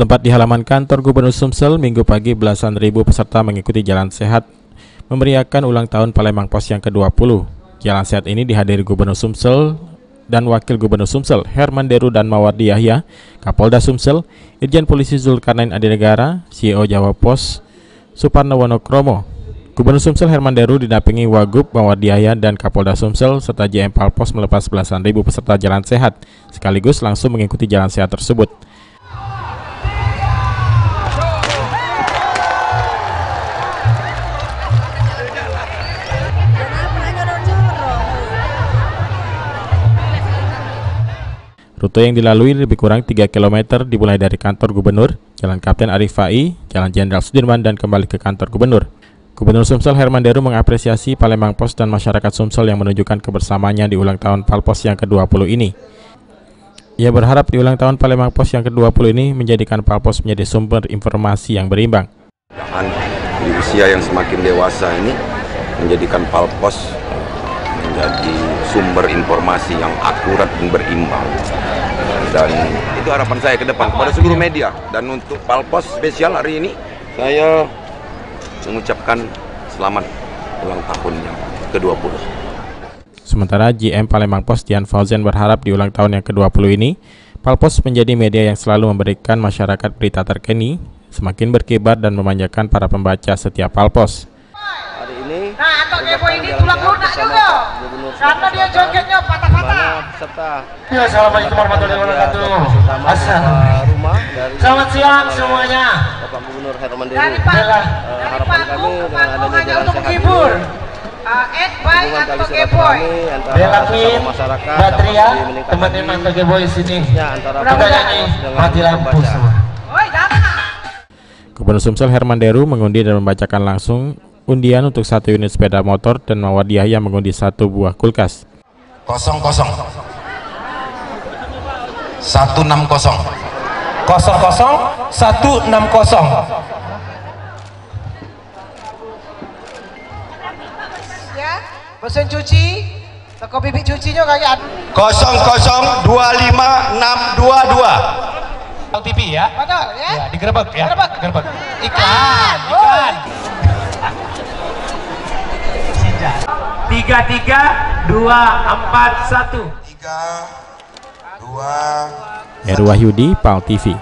Bertempat di halaman kantor Gubernur Sumsel, Minggu pagi belasan ribu peserta mengikuti Jalan Sehat memeriahkan ulang tahun Palembang Pos yang ke-20. Jalan Sehat ini dihadiri Gubernur Sumsel dan Wakil Gubernur Sumsel, Herman Deru dan Mawardi Yahya, Kapolda Sumsel, Irjen Polisi Zulkarnain Adinegara, CEO Jawa Pos, Suparno Wonokromo. Gubernur Sumsel Herman Deru didampingi Wagub Mawardi Yahya dan Kapolda Sumsel serta JM Palpos melepas belasan ribu peserta Jalan Sehat, sekaligus langsung mengikuti Jalan Sehat tersebut. Rute yang dilalui lebih kurang 3 km dimulai dari kantor Gubernur, Jalan Kapten Arif Fai, Jalan Jenderal Sudirman dan kembali ke kantor Gubernur. Gubernur Sumsel Herman Deru mengapresiasi Palembang Pos dan masyarakat Sumsel yang menunjukkan kebersamaannya di ulang tahun Palpos yang ke-20 ini. Ia berharap di ulang tahun Palembang Pos yang ke-20 ini menjadikan Palpos menjadi sumber informasi yang berimbang. Di usia yang semakin dewasa ini menjadikan Palpos menjadi sumber informasi yang akurat dan berimbang, dan itu harapan saya ke depan kepada seluruh media. Dan untuk Palpos spesial hari ini saya mengucapkan selamat ulang tahun yang ke-20. Sementara GM Palembang Pos Dian Fauzan berharap di ulang tahun yang ke-20 ini Palpos menjadi media yang selalu memberikan masyarakat berita terkini, semakin berkibar dan memanjakan para pembaca setiap Palpos. Nah, Anto Gebo ini tulang lunak juga, karena dia jogetnya patah-patah. Ya, assalamualaikum warahmatullahi wabarakatuh. Selamat siang semuanya. Bapak Gubernur Herman Deru. Dari Pak Gub hanya untuk menghibur. By Anto Geboy. Belakin, Batria, teman-teman Anto Geboy sini. Kita nyanyi mati lampu semua. Gubernur Sumsel Herman Deru mengundi dan membacakan langsung undian untuk 1 unit sepeda motor dan Mawardi Yahya mengundi 1 buah kulkas. 00 160 00 160. Ya, mesin cuci, toko bibit cucinya kayak 00 25622. TV ya? betul ya? Ya, digerebek ya. Digerebek. Iklan. 3, 2, 4, 1. 3, 2. Heru Wahyudi, PAL TV.